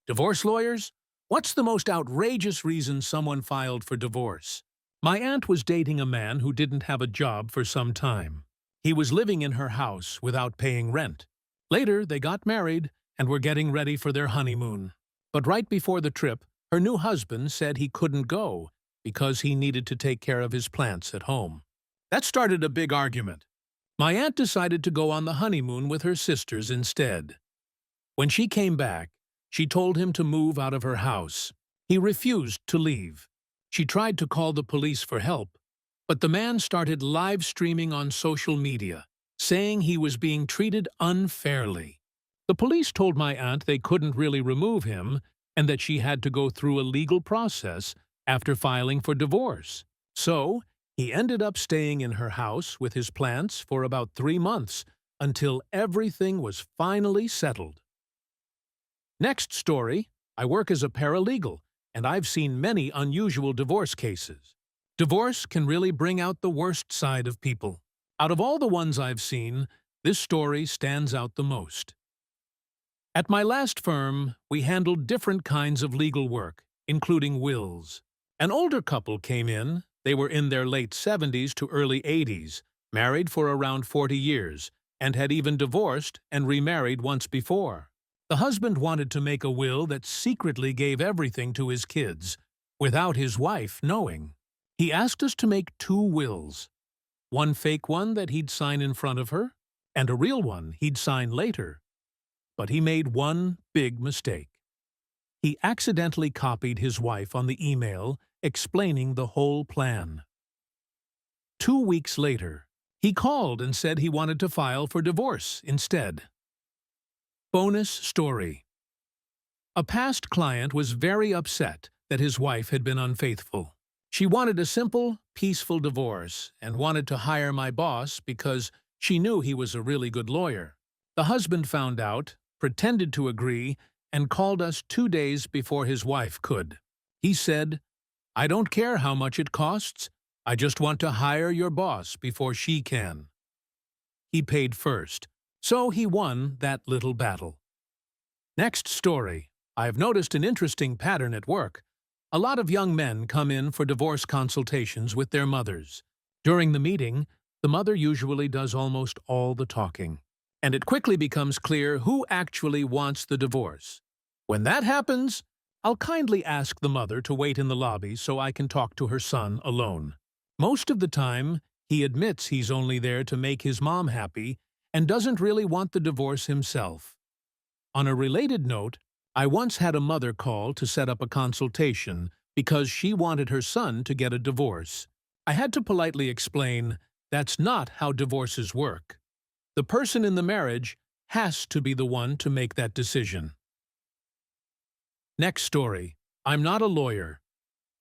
Divorce lawyers? What's the most outrageous reason someone filed for divorce? My aunt was dating a man who didn't have a job for some time. He was living in her house without paying rent. Later, they got married and were getting ready for their honeymoon. But right before the trip, her new husband said he couldn't go because he needed to take care of his plants at home. That started a big argument. My aunt decided to go on the honeymoon with her sisters instead. When she came back, she told him to move out of her house. He refused to leave. She tried to call the police for help, but the man started live streaming on social media, saying he was being treated unfairly. The police told my aunt they couldn't really remove him and that she had to go through a legal process after filing for divorce. So, he ended up staying in her house with his plants for about 3 months until everything was finally settled. Next story, I work as a paralegal, and I've seen many unusual divorce cases. Divorce can really bring out the worst side of people. Out of all the ones I've seen, this story stands out the most. At my last firm, we handled different kinds of legal work, including wills. An older couple came in. They were in their late 70s to early 80s, married for around 40 years, and had even divorced and remarried once before. The husband wanted to make a will that secretly gave everything to his kids, without his wife knowing. He asked us to make 2 wills. One fake one that he'd sign in front of her, and a real one he'd sign later. But he made one big mistake. He accidentally copied his wife on the email explaining the whole plan. 2 weeks later, he called and said he wanted to file for divorce instead. Bonus story. A past client was very upset that his wife had been unfaithful. She wanted a simple, peaceful divorce and wanted to hire my boss because she knew he was a really good lawyer. The husband found out, pretended to agree, and called us 2 days before his wife could. He said, "I don't care how much it costs. I just want to hire your boss before she can." He paid first, so he won that little battle. Next story. I've noticed an interesting pattern at work. A lot of young men come in for divorce consultations with their mothers. During the meeting, the mother usually does almost all the talking, and it quickly becomes clear who actually wants the divorce. When that happens, I'll kindly ask the mother to wait in the lobby so I can talk to her son alone. Most of the time, he admits he's only there to make his mom happy and doesn't really want the divorce himself. On a related note, I once had a mother call to set up a consultation because she wanted her son to get a divorce. I had to politely explain that's not how divorces work. The person in the marriage has to be the one to make that decision. Next story. I'm not a lawyer,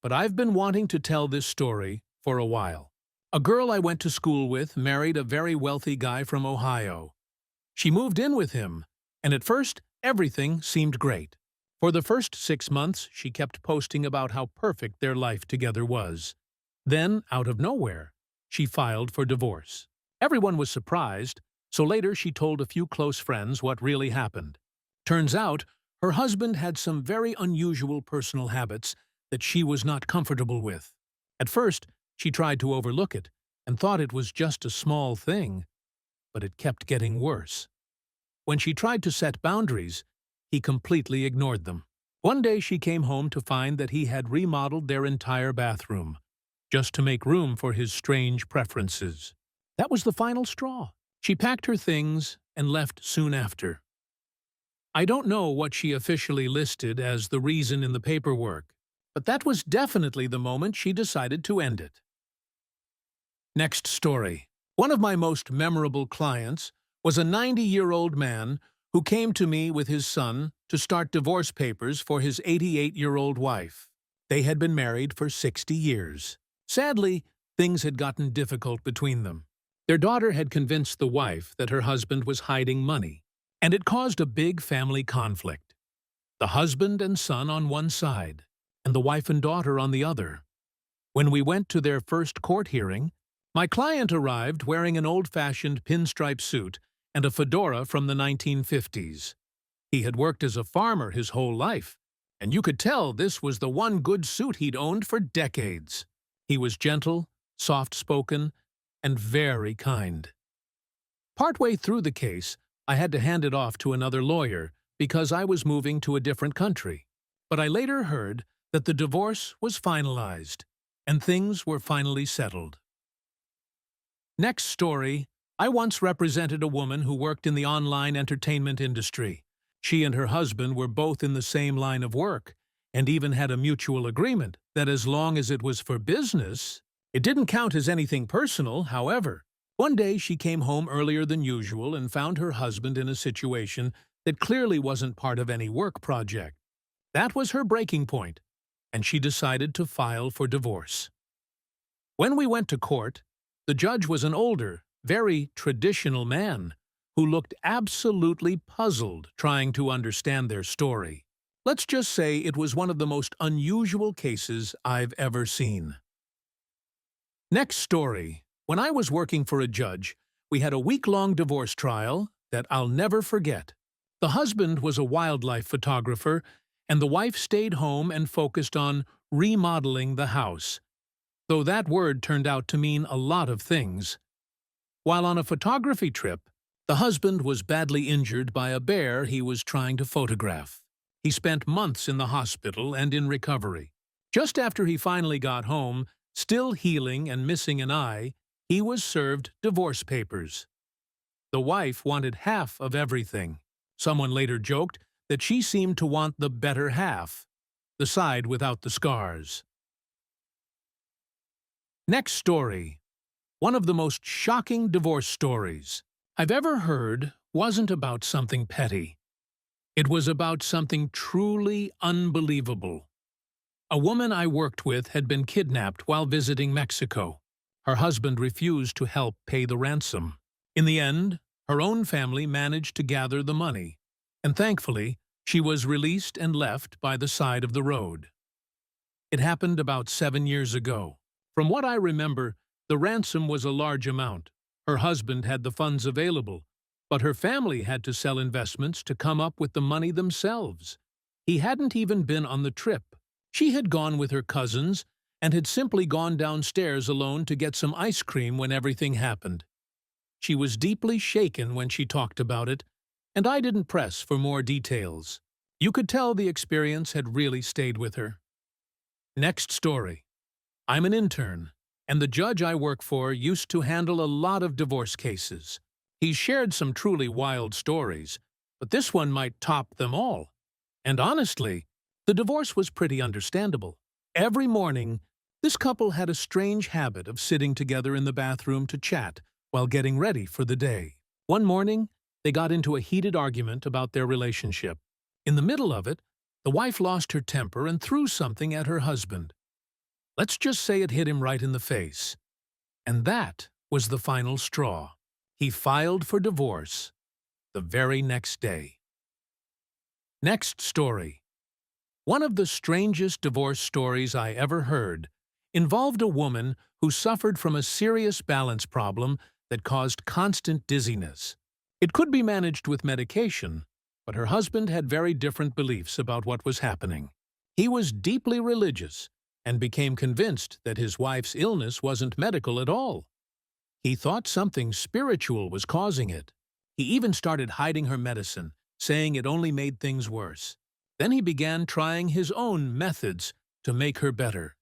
but I've been wanting to tell this story for a while. A girl I went to school with married a very wealthy guy from Ohio. She moved in with him, and at first, everything seemed great. For the first 6 months, she kept posting about how perfect their life together was. Then, out of nowhere, she filed for divorce. Everyone was surprised, so later she told a few close friends what really happened. Turns out, her husband had some very unusual personal habits that she was not comfortable with. At first, she tried to overlook it and thought it was just a small thing, but it kept getting worse. When she tried to set boundaries, he completely ignored them. One day she came home to find that he had remodeled their entire bathroom, just to make room for his strange preferences. That was the final straw. She packed her things and left soon after. I don't know what she officially listed as the reason in the paperwork, but that was definitely the moment she decided to end it. Next story. One of my most memorable clients was a 90-year-old man who came to me with his son to start divorce papers for his 88-year-old wife. They had been married for 60 years. Sadly, things had gotten difficult between them. Their daughter had convinced the wife that her husband was hiding money, and it caused a big family conflict. The husband and son on one side, and the wife and daughter on the other. When we went to their first court hearing, my client arrived wearing an old-fashioned pinstripe suit and a fedora from the 1950s. He had worked as a farmer his whole life, and you could tell this was the one good suit he'd owned for decades. He was gentle, soft-spoken, and very kind. Partway through the case, I had to hand it off to another lawyer because I was moving to a different country. But I later heard that the divorce was finalized, and things were finally settled. Next story. I once represented a woman who worked in the online entertainment industry. She and her husband were both in the same line of work, and even had a mutual agreement that as long as it was for business, it didn't count as anything personal. However, one day she came home earlier than usual and found her husband in a situation that clearly wasn't part of any work project. That was her breaking point, and she decided to file for divorce. When we went to court, the judge was an older, very traditional man who looked absolutely puzzled trying to understand their story. Let's just say it was one of the most unusual cases I've ever seen. Next story. When I was working for a judge, we had a week-long divorce trial that I'll never forget. The husband was a wildlife photographer, and the wife stayed home and focused on remodeling the house, though that word turned out to mean a lot of things. While on a photography trip, the husband was badly injured by a bear he was trying to photograph. He spent months in the hospital and in recovery. Just after he finally got home, still healing and missing an eye, he was served divorce papers. The wife wanted half of everything. Someone later joked that she seemed to want the better half, the side without the scars. Next story. One of the most shocking divorce stories I've ever heard wasn't about something petty. It was about something truly unbelievable. A woman I worked with had been kidnapped while visiting Mexico. Her husband refused to help pay the ransom. In the end, her own family managed to gather the money, and thankfully, she was released and left by the side of the road. It happened about 7 years ago. From what I remember, the ransom was a large amount. Her husband had the funds available, but her family had to sell investments to come up with the money themselves. He hadn't even been on the trip. She had gone with her cousins and had simply gone downstairs alone to get some ice cream when everything happened. She was deeply shaken when she talked about it, and I didn't press for more details. You could tell the experience had really stayed with her. Next story. I'm an intern, and the judge I work for used to handle a lot of divorce cases. He shared some truly wild stories, but this one might top them all. And honestly, the divorce was pretty understandable. Every morning, this couple had a strange habit of sitting together in the bathroom to chat while getting ready for the day. One morning, they got into a heated argument about their relationship. In the middle of it, the wife lost her temper and threw something at her husband. Let's just say it hit him right in the face. And that was the final straw. He filed for divorce the very next day. Next story. One of the strangest divorce stories I ever heard involved a woman who suffered from a serious balance problem that caused constant dizziness. It could be managed with medication, but her husband had very different beliefs about what was happening. He was deeply religious and became convinced that his wife's illness wasn't medical at all. He thought something spiritual was causing it. He even started hiding her medicine, saying it only made things worse. Then he began trying his own methods to make her better.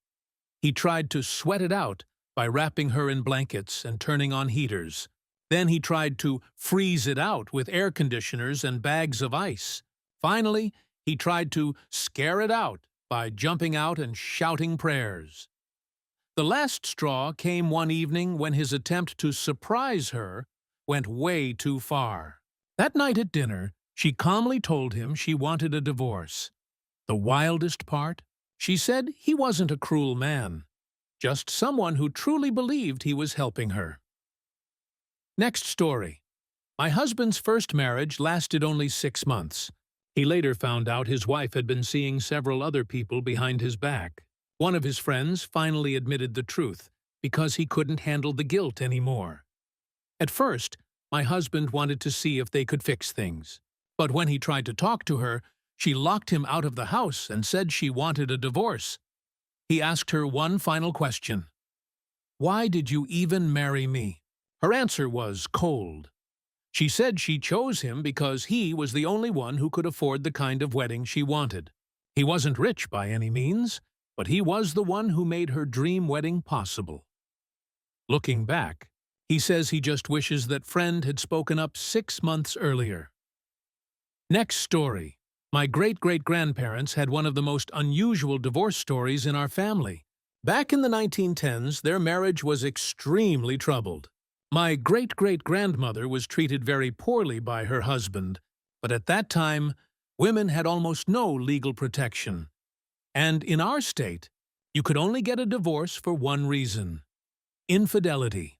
He tried to sweat it out by wrapping her in blankets and turning on heaters. Then he tried to freeze it out with air conditioners and bags of ice. Finally, he tried to scare it out by jumping out and shouting prayers. The last straw came one evening when his attempt to surprise her went way too far. That night at dinner, she calmly told him she wanted a divorce. The wildest part? She said he wasn't a cruel man, just someone who truly believed he was helping her. Next story. My husband's first marriage lasted only 6 months. He later found out his wife had been seeing several other people behind his back. One of his friends finally admitted the truth because he couldn't handle the guilt anymore. At first, my husband wanted to see if they could fix things. But when he tried to talk to her, she locked him out of the house and said she wanted a divorce. He asked her one final question. "Why did you even marry me?" Her answer was cold. She said she chose him because he was the only one who could afford the kind of wedding she wanted. He wasn't rich by any means, but he was the one who made her dream wedding possible. Looking back, he says he just wishes that friend had spoken up 6 months earlier. Next story. My great-great-grandparents had one of the most unusual divorce stories in our family. Back in the 1910s, their marriage was extremely troubled. My great-great-grandmother was treated very poorly by her husband, but at that time, women had almost no legal protection. And in our state, you could only get a divorce for one reason: infidelity.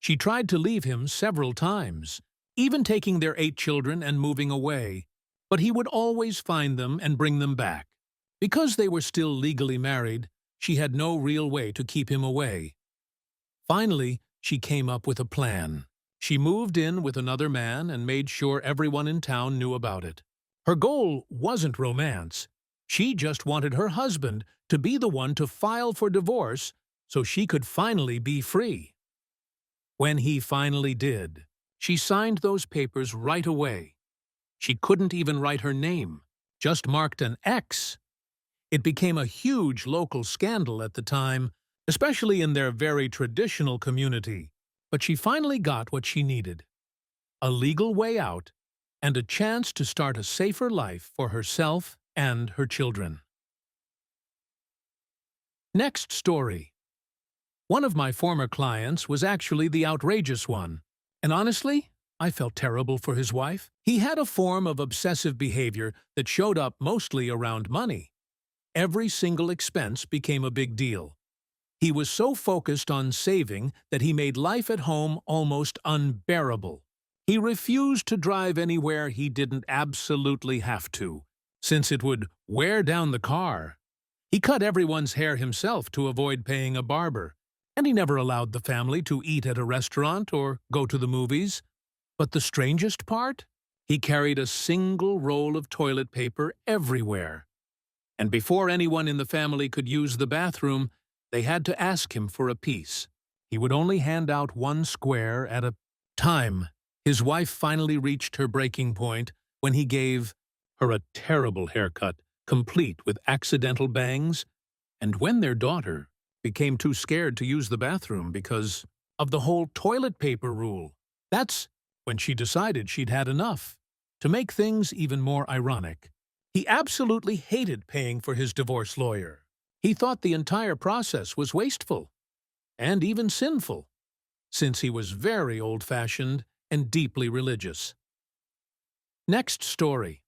She tried to leave him several times, even taking their 8 children and moving away, but he would always find them and bring them back. Because they were still legally married, she had no real way to keep him away. Finally, she came up with a plan. She moved in with another man and made sure everyone in town knew about it. Her goal wasn't romance. She just wanted her husband to be the one to file for divorce so she could finally be free. When he finally did, she signed those papers right away. She couldn't even write her name, just marked an X. It became a huge local scandal at the time, especially in their very traditional community, but she finally got what she needed: a legal way out and a chance to start a safer life for herself and her children. Next story. One of my former clients was actually the outrageous one, and honestly, I felt terrible for his wife. He had a form of obsessive behavior that showed up mostly around money. Every single expense became a big deal. He was so focused on saving that he made life at home almost unbearable. He refused to drive anywhere he didn't absolutely have to, since it would wear down the car. He cut everyone's hair himself to avoid paying a barber, and he never allowed the family to eat at a restaurant or go to the movies. But the strangest part? He carried a single roll of toilet paper everywhere. And before anyone in the family could use the bathroom, they had to ask him for a piece. He would only hand out one square at a time. His wife finally reached her breaking point when he gave her a terrible haircut, complete with accidental bangs, and when their daughter became too scared to use the bathroom because of the whole toilet paper rule. That's when she decided she'd had enough. To make things even more ironic, he absolutely hated paying for his divorce lawyer. He thought the entire process was wasteful and even sinful, since he was very old-fashioned and deeply religious. Next story.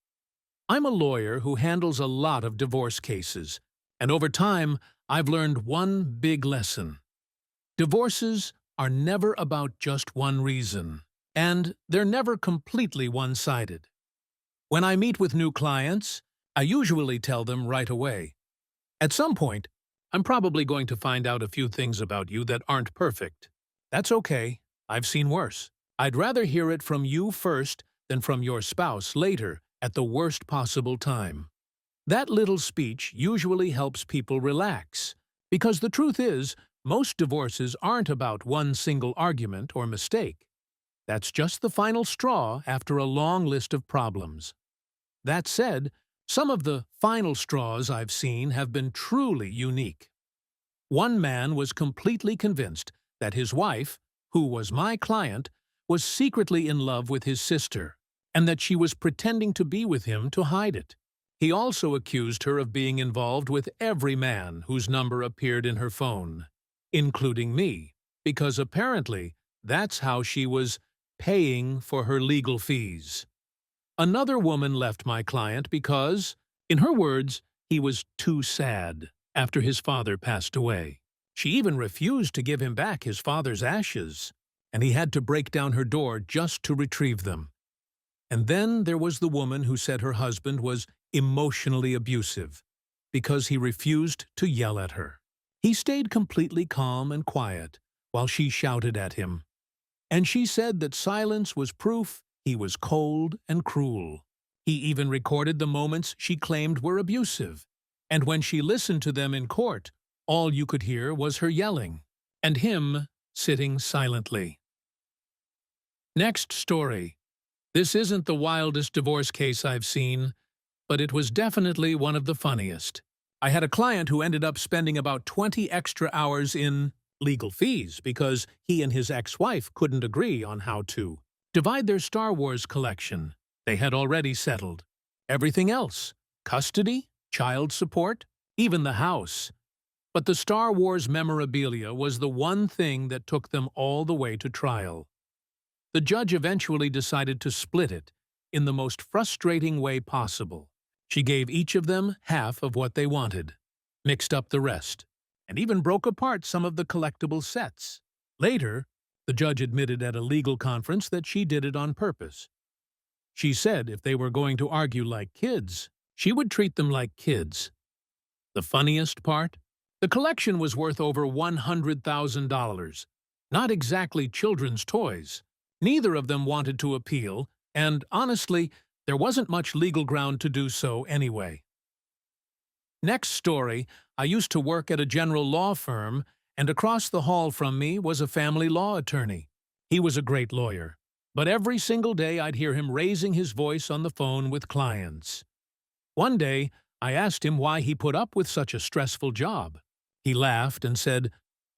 I'm a lawyer who handles a lot of divorce cases, and over time, I've learned one big lesson. Divorces are never about just one reason, and they're never completely one-sided. When I meet with new clients, I usually tell them right away, at some point, I'm probably going to find out a few things about you that aren't perfect. That's okay. I've seen worse. I'd rather hear it from you first than from your spouse later at the worst possible time. That little speech usually helps people relax, because the truth is, most divorces aren't about one single argument or mistake. That's just the final straw after a long list of problems. That said, some of the final straws I've seen have been truly unique. One man was completely convinced that his wife, who was my client, was secretly in love with his sister, and that she was pretending to be with him to hide it. He also accused her of being involved with every man whose number appeared in her phone, including me, because apparently that's how she was paying for her legal fees. Another woman left my client because, in her words, he was too sad after his father passed away. She even refused to give him back his father's ashes, and he had to break down her door just to retrieve them. And then there was the woman who said her husband was emotionally abusive because he refused to yell at her. He stayed completely calm and quiet while she shouted at him. And she said that silence was proof He was cold and cruel. He even recorded the moments she claimed were abusive, and when she listened to them in court, all you could hear was her yelling, and him sitting silently. Next story. This isn't the wildest divorce case I've seen, but it was definitely one of the funniest. I had a client who ended up spending about 20 extra hours in legal fees because he and his ex-wife couldn't agree on how to divide their Star Wars collection. They had already settled everything else: custody, child support, even the house. But the Star Wars memorabilia was the one thing that took them all the way to trial. The judge eventually decided to split it in the most frustrating way possible. She gave each of them half of what they wanted, mixed up the rest, and even broke apart some of the collectible sets. Later, the judge admitted at a legal conference that she did it on purpose. She said if they were going to argue like kids, she would treat them like kids. The funniest part? The collection was worth over $100,000. Not exactly children's toys. Neither of them wanted to appeal, and honestly, there wasn't much legal ground to do so anyway. Next story, I used to work at a general law firm, and across the hall from me was a family law attorney. He was a great lawyer, but every single day I'd hear him raising his voice on the phone with clients. One day, I asked him why he put up with such a stressful job. He laughed and said,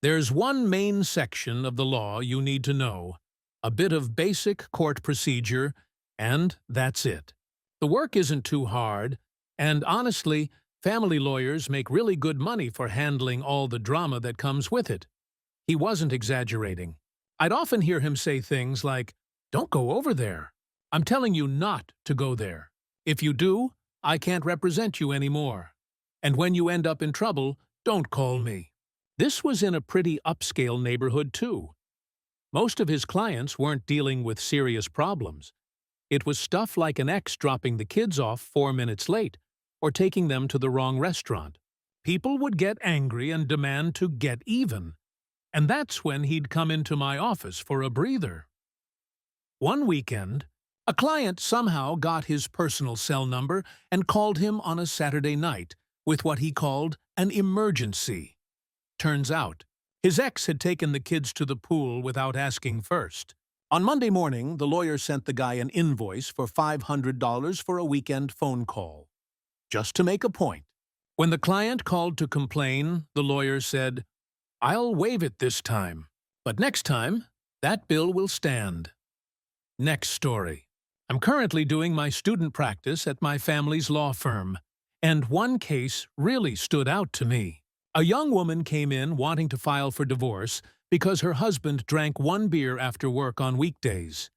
"There's one main section of the law you need to know, a bit of basic court procedure, and that's it. The work isn't too hard, and honestly, family lawyers make really good money for handling all the drama that comes with it." He wasn't exaggerating. I'd often hear him say things like, "Don't go over there. I'm telling you not to go there. If you do, I can't represent you anymore. And when you end up in trouble, don't call me." This was in a pretty upscale neighborhood, too. Most of his clients weren't dealing with serious problems. It was stuff like an ex dropping the kids off 4 minutes late or taking them to the wrong restaurant. People would get angry and demand to get even, and that's when he'd come into my office for a breather. One weekend, a client somehow got his personal cell number and called him on a Saturday night with what he called an emergency. Turns out, his ex had taken the kids to the pool without asking first. On Monday morning, the lawyer sent the guy an invoice for $500 for a weekend phone call, just to make a point. When the client called to complain, the lawyer said, "I'll waive it this time, but next time, that bill will stand." Next story. I'm currently doing my student practice at my family's law firm, and one case really stood out to me. A young woman came in wanting to file for divorce because her husband drank 1 beer after work on weekdays.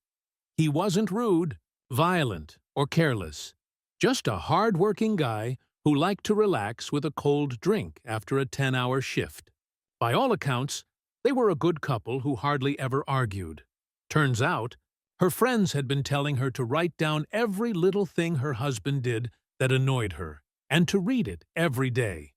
He wasn't rude, violent, or careless, just a hard-working guy who liked to relax with a cold drink after a 10-hour shift. By all accounts, they were a good couple who hardly ever argued. Turns out, her friends had been telling her to write down every little thing her husband did that annoyed her, and to read it every day,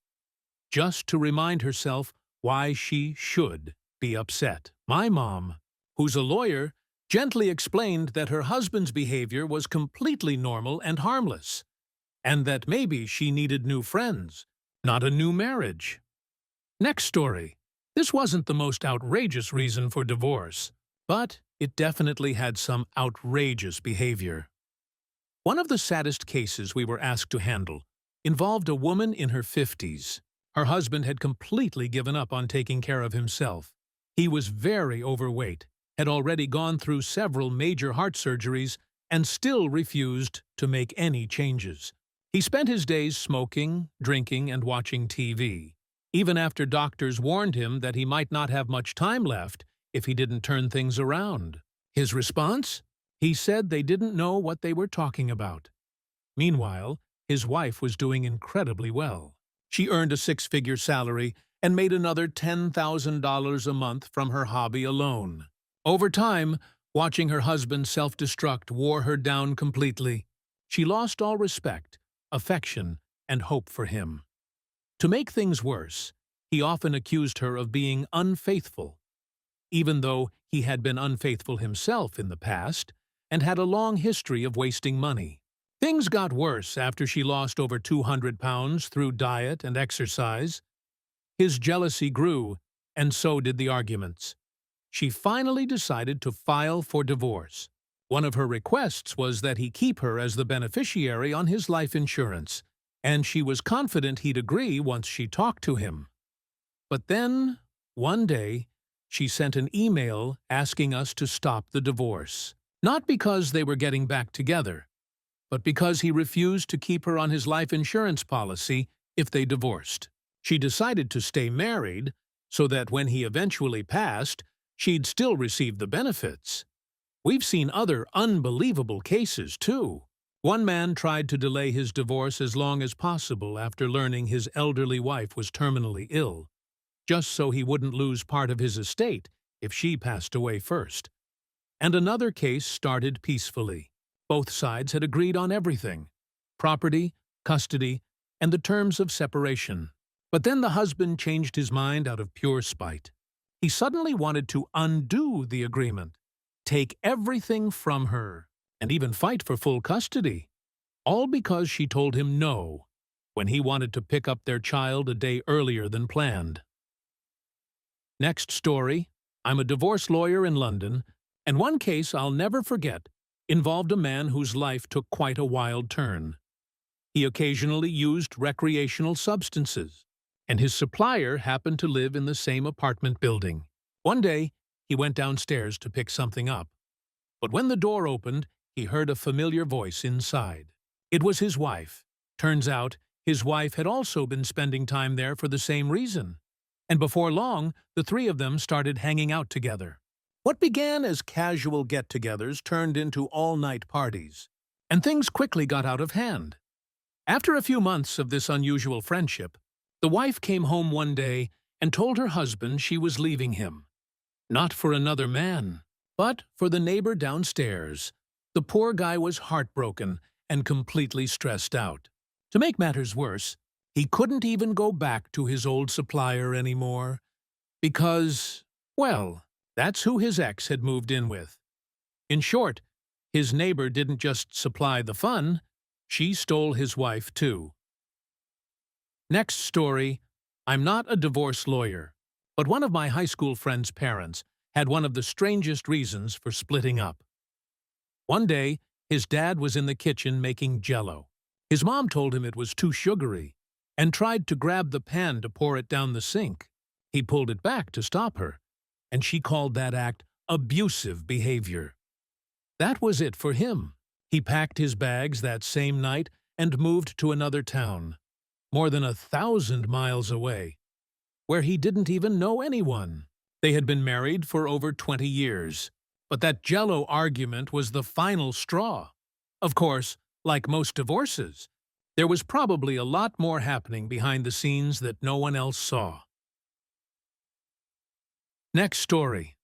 just to remind herself why she should be upset. My mom, who's a lawyer, gently explained that her husband's behavior was completely normal and harmless, and that maybe she needed new friends, not a new marriage. Next story. This wasn't the most outrageous reason for divorce, but it definitely had some outrageous behavior. One of the saddest cases we were asked to handle involved a woman in her 50s. Her husband had completely given up on taking care of himself. He was very overweight, had already gone through several major heart surgeries, and still refused to make any changes. He spent his days smoking, drinking, and watching TV, even after doctors warned him that he might not have much time left if he didn't turn things around. His response? He said they didn't know what they were talking about. Meanwhile, his wife was doing incredibly well. She earned a 6-figure salary and made another $10,000 a month from her hobby alone. Over time, watching her husband self-destruct wore her down completely. She lost all respect, affection, and hope for him. To make things worse, he often accused her of being unfaithful, even though he had been unfaithful himself in the past, and had a long history of wasting money. Things got worse after she lost over 200 pounds through diet and exercise. His jealousy grew, and so did the arguments. She finally decided to file for divorce. One of her requests was that he keep her as the beneficiary on his life insurance, and she was confident he'd agree once she talked to him. But then, one day, she sent an email asking us to stop the divorce. Not because they were getting back together, but because he refused to keep her on his life insurance policy if they divorced. She decided to stay married so that when he eventually passed, she'd still receive the benefits. We've seen other unbelievable cases, too. One man tried to delay his divorce as long as possible after learning his elderly wife was terminally ill, just so he wouldn't lose part of his estate if she passed away first. And another case started peacefully. Both sides had agreed on everything: property, custody, and the terms of separation. But then the husband changed his mind out of pure spite. He suddenly wanted to undo the agreement, take everything from her, and even fight for full custody, all because she told him no when he wanted to pick up their child a day earlier than planned. Next story. I'm a divorce lawyer in London, and one case I'll never forget involved a man whose life took quite a wild turn. He occasionally used recreational substances, and his supplier happened to live in the same apartment building. One day, he went downstairs to pick something up, but when the door opened, he heard a familiar voice inside. It was his wife. Turns out, his wife had also been spending time there for the same reason, and before long, the three of them started hanging out together. What began as casual get-togethers turned into all-night parties, and things quickly got out of hand. After a few months of this unusual friendship, the wife came home one day and told her husband she was leaving him. Not for another man, but for the neighbor downstairs. The poor guy was heartbroken and completely stressed out. To make matters worse, he couldn't even go back to his old supplier anymore because, well, that's who his ex had moved in with. In short, his neighbor didn't just supply the fun, she stole his wife too. Next story. I'm not a divorce lawyer, but one of my high school friend's parents had one of the strangest reasons for splitting up. One day, his dad was in the kitchen making Jell-O. His mom told him it was too sugary and tried to grab the pan to pour it down the sink. He pulled it back to stop her, and she called that act abusive behavior. That was it for him. He packed his bags that same night and moved to another town, more than 1,000 miles away, where he didn't even know anyone. They had been married for over 20 years, but that Jell-O argument was the final straw. Of course, like most divorces, there was probably a lot more happening behind the scenes that no one else saw. Next story.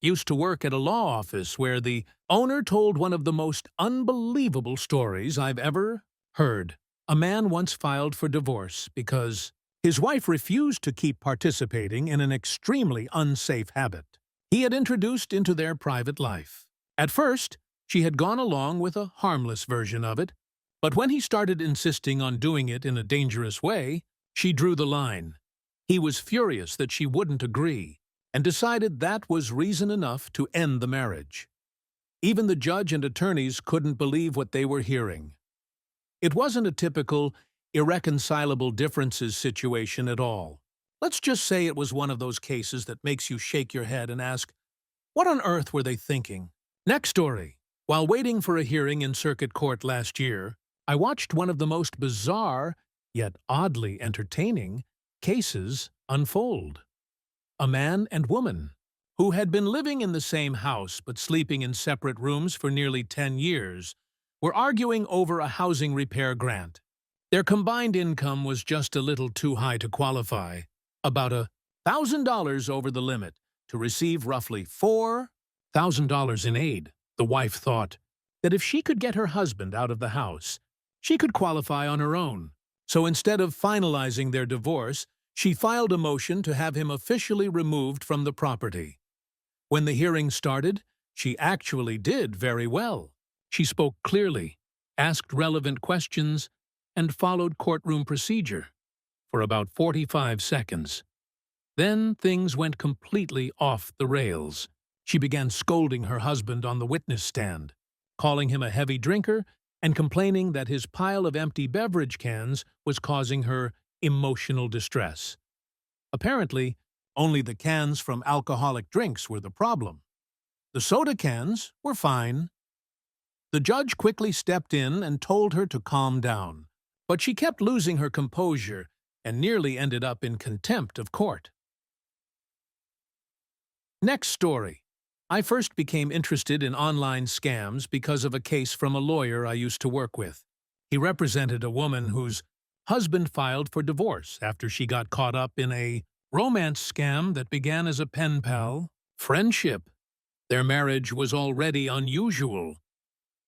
Used to work at a law office where the owner told one of the most unbelievable stories I've ever heard. A man once filed for divorce because his wife refused to keep participating in an extremely unsafe habit he had introduced into their private life. At first, she had gone along with a harmless version of it, but when he started insisting on doing it in a dangerous way, she drew the line. He was furious that she wouldn't agree, and decided that was reason enough to end the marriage. Even the judge and attorneys couldn't believe what they were hearing. It wasn't a typical irreconcilable differences situation at all. Let's just say it was one of those cases that makes you shake your head and ask, what on earth were they thinking? Next story. While waiting for a hearing in circuit court last year, I watched one of the most bizarre, yet oddly entertaining, cases unfold. A man and woman, who had been living in the same house but sleeping in separate rooms for nearly 10 years, were arguing over a housing repair grant. Their combined income was just a little too high to qualify, about $1,000 over the limit, to receive roughly $4,000 in aid. The wife thought that if she could get her husband out of the house, she could qualify on her own. So instead of finalizing their divorce, she filed a motion to have him officially removed from the property. When the hearing started, she actually did very well. She spoke clearly, asked relevant questions, and followed courtroom procedure for about 45 seconds. Then things went completely off the rails. She began scolding her husband on the witness stand, calling him a heavy drinker and complaining that his pile of empty beverage cans was causing her emotional distress. Apparently, only the cans from alcoholic drinks were the problem. The soda cans were fine. The judge quickly stepped in and told her to calm down, but she kept losing her composure and nearly ended up in contempt of court. Next story. I first became interested in online scams because of a case from a lawyer I used to work with. He represented a woman whose husband filed for divorce after she got caught up in a romance scam that began as a pen pal friendship. Their marriage was already unusual.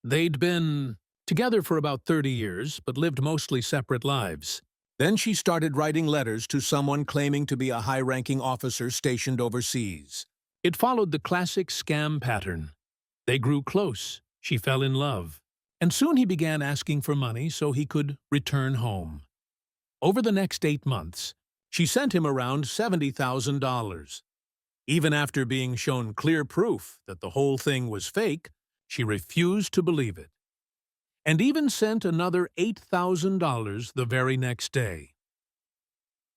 They'd been together for about 30 years, but lived mostly separate lives. Then she started writing letters to someone claiming to be a high-ranking officer stationed overseas. It followed the classic scam pattern. They grew close, she fell in love, and soon he began asking for money so he could return home. Over the next 8 months, she sent him around $70,000. Even after being shown clear proof that the whole thing was fake, she refused to believe it, and even sent another $8,000 the very next day.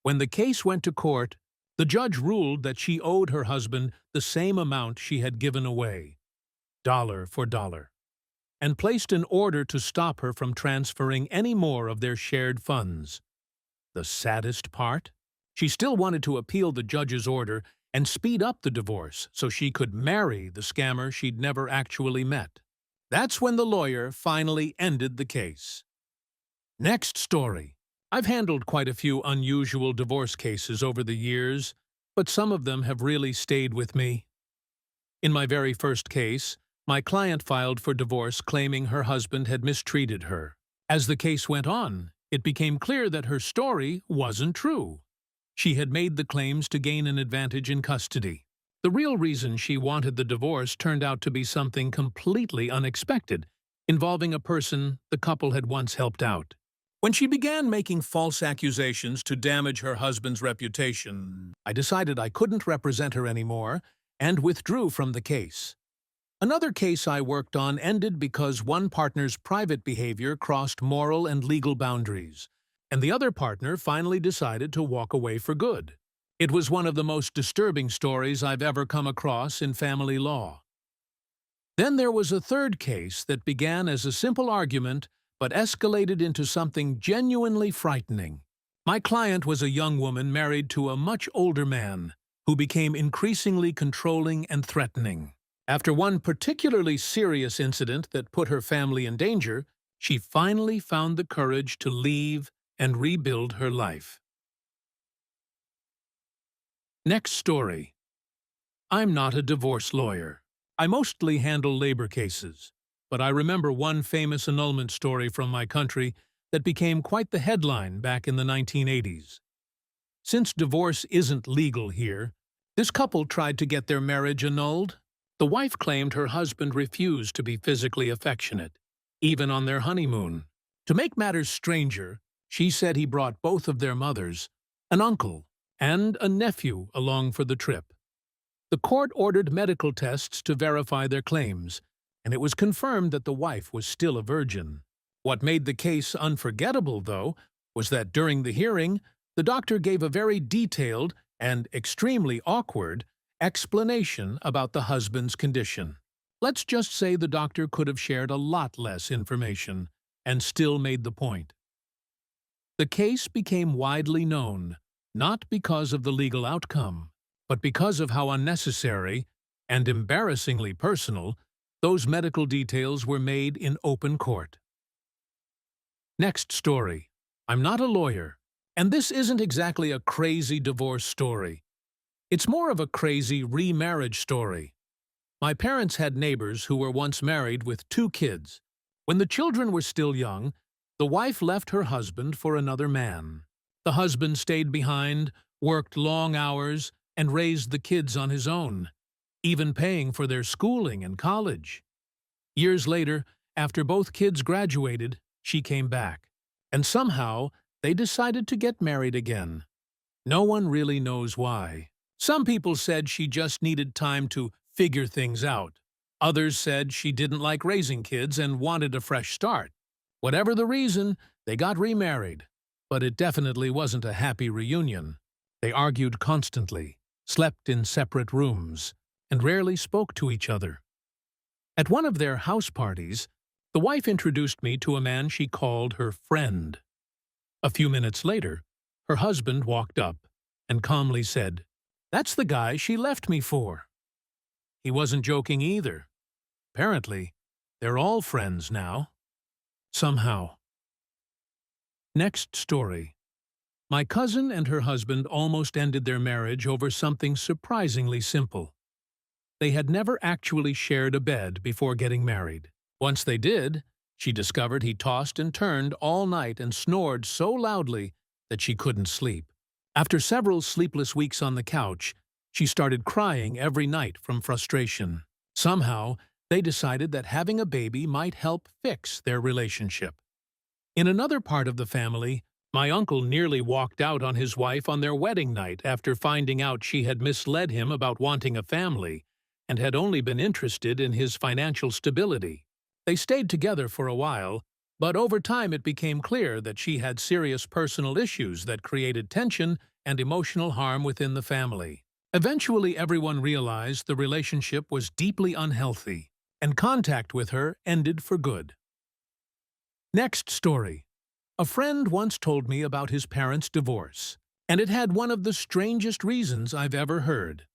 When the case went to court, the judge ruled that she owed her husband the same amount she had given away, dollar for dollar, and placed an order to stop her from transferring any more of their shared funds. The saddest part? She still wanted to appeal the judge's order and speed up the divorce so she could marry the scammer she'd never actually met. That's when the lawyer finally ended the case. Next story. I've handled quite a few unusual divorce cases over the years, but some of them have really stayed with me. In my very first case, my client filed for divorce claiming her husband had mistreated her. As the case went on, it became clear that her story wasn't true. She had made the claims to gain an advantage in custody. The real reason she wanted the divorce turned out to be something completely unexpected, involving a person the couple had once helped out. When she began making false accusations to damage her husband's reputation, I decided I couldn't represent her anymore and withdrew from the case. Another case I worked on ended because one partner's private behavior crossed moral and legal boundaries, and the other partner finally decided to walk away for good. It was one of the most disturbing stories I've ever come across in family law. Then there was a third case that began as a simple argument but escalated into something genuinely frightening. My client was a young woman married to a much older man who became increasingly controlling and threatening. After one particularly serious incident that put her family in danger, she finally found the courage to leave and rebuild her life. Next story. I'm not a divorce lawyer. I mostly handle labor cases, but I remember one famous annulment story from my country that became quite the headline back in the 1980s. Since divorce isn't legal here, this couple tried to get their marriage annulled. The wife claimed her husband refused to be physically affectionate, even on their honeymoon. To make matters stranger, she said he brought both of their mothers, an uncle, and a nephew along for the trip. The court ordered medical tests to verify their claims, and it was confirmed that the wife was still a virgin. What made the case unforgettable, though, was that during the hearing, the doctor gave a very detailed and extremely awkward explanation about the husband's condition. Let's just say the doctor could have shared a lot less information and still made the point. The case became widely known, not because of the legal outcome, but because of how unnecessary and embarrassingly personal those medical details were made in open court. Next story. I'm not a lawyer, and this isn't exactly a crazy divorce story. It's more of a crazy remarriage story. My parents had neighbors who were once married with 2 kids. When the children were still young, the wife left her husband for another man. The husband stayed behind, worked long hours, and raised the kids on his own. even paying for their schooling and college. Years later, after both kids graduated, she came back, and somehow they decided to get married again. No one really knows why. Some people said she just needed time to figure things out. Others said she didn't like raising kids and wanted a fresh start. Whatever the reason, they got remarried. But it definitely wasn't a happy reunion. They argued constantly, slept in separate rooms, and rarely spoke to each other. At one of their house parties, the wife introduced me to a man she called her friend. A few minutes later, her husband walked up and calmly said, "That's the guy she left me for." He wasn't joking either. Apparently, they're all friends now. Somehow. Next story. My cousin and her husband almost ended their marriage over something surprisingly simple. They had never actually shared a bed before getting married. Once they did, she discovered he tossed and turned all night and snored so loudly that she couldn't sleep. After several sleepless weeks on the couch, she started crying every night from frustration. Somehow, they decided that having a baby might help fix their relationship. In another part of the family, my uncle nearly walked out on his wife on their wedding night after finding out she had misled him about wanting a family and had only been interested in his financial stability. They stayed together for a while, but over time it became clear that she had serious personal issues that created tension and emotional harm within the family. Eventually, everyone realized the relationship was deeply unhealthy, and contact with her ended for good. Next story. A friend once told me about his parents' divorce, and it had one of the strangest reasons I've ever heard.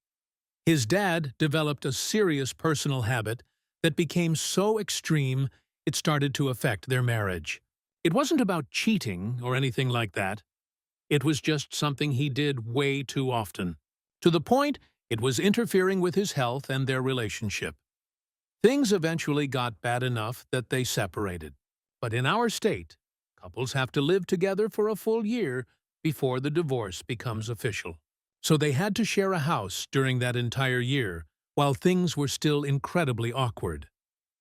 His dad developed a serious personal habit that became so extreme it started to affect their marriage. It wasn't about cheating or anything like that. It was just something he did way too often, to the point it was interfering with his health and their relationship. Things eventually got bad enough that they separated. But in our state, couples have to live together for a full year before the divorce becomes official. So they had to share a house during that entire year, while things were still incredibly awkward.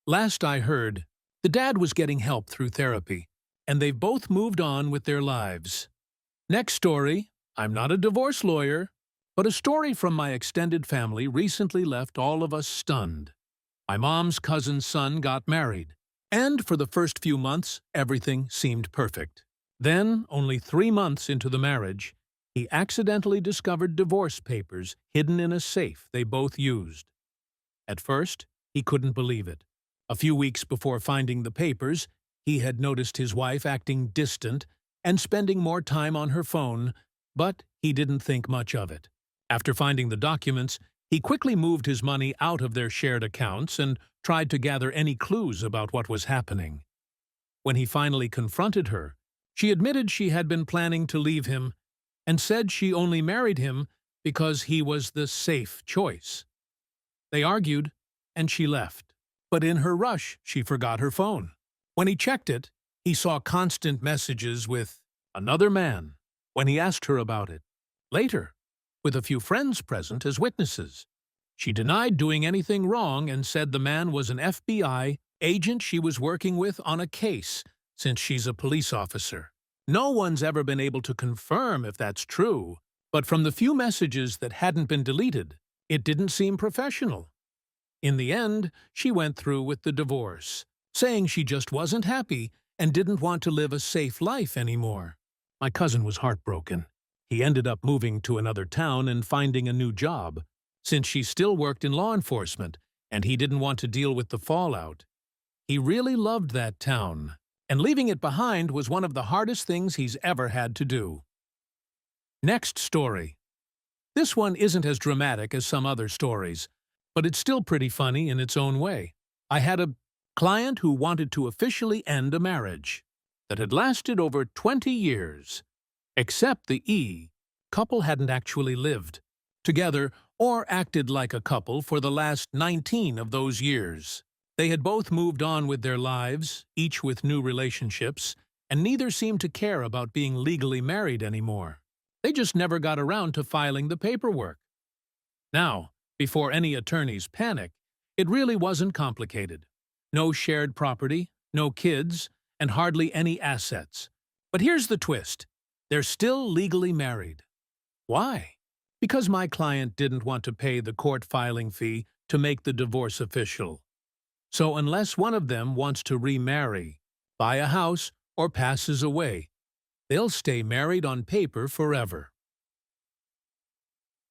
Last I heard, the dad was getting help through therapy, and they've both moved on with their lives. Next story. I'm not a divorce lawyer, but a story from my extended family recently left all of us stunned. My mom's cousin's son got married, and for the first few months, everything seemed perfect. Then, only 3 months into the marriage, he accidentally discovered divorce papers hidden in a safe they both used. At first, he couldn't believe it. A few weeks before finding the papers, he had noticed his wife acting distant and spending more time on her phone, but he didn't think much of it. After finding the documents, he quickly moved his money out of their shared accounts and tried to gather any clues about what was happening. When he finally confronted her, she admitted she had been planning to leave him and said she only married him because he was the safe choice. They argued, and she left. But in her rush, she forgot her phone. When he checked it, he saw constant messages with another man when he asked her about it. Later, with a few friends present as witnesses, she denied doing anything wrong and said the man was an FBI agent she was working with on a case, since she's a police officer. No one's ever been able to confirm if that's true, but from the few messages that hadn't been deleted, it didn't seem professional. In the end, she went through with the divorce, saying she just wasn't happy and didn't want to live a safe life anymore. My cousin was heartbroken. He ended up moving to another town and finding a new job, since she still worked in law enforcement and he didn't want to deal with the fallout. He really loved that town, and leaving it behind was one of the hardest things he's ever had to do. Next story. This one isn't as dramatic as some other stories, but it's still pretty funny in its own way. I had a client who wanted to officially end a marriage that had lasted over 20 years. Except the couple hadn't actually lived together or acted like a couple for the last 19 of those years. They had both moved on with their lives, each with new relationships, and neither seemed to care about being legally married anymore. They just never got around to filing the paperwork. Now, Before any attorneys panic, it really wasn't complicated. No shared property, no kids, and hardly any assets. But here's the twist. They're still legally married. Why? Because my client didn't want to pay the court filing fee to make the divorce official. So unless one of them wants to remarry, buy a house, or passes away, they'll stay married on paper forever.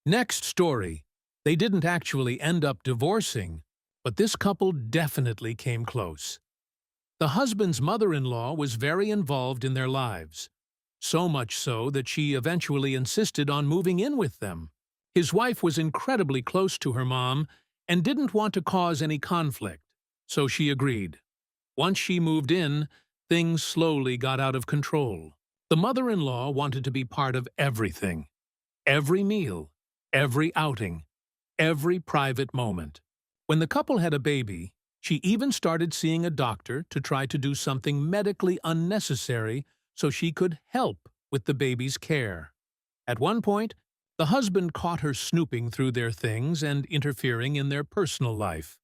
Next story. They didn't actually end up divorcing, but this couple definitely came close. The husband's mother-in-law was very involved in their lives, so much so that she eventually insisted on moving in with them. His wife was incredibly close to her mom and didn't want to cause any conflict, so she agreed. Once she moved in, things slowly got out of control. The mother-in-law wanted to be part of everything. Every meal, every outing, every private moment. When the couple had a baby, she even started seeing a doctor to try to do something medically unnecessary so she could help with the baby's care. At one point, the husband caught her snooping through their things and interfering in their personal life,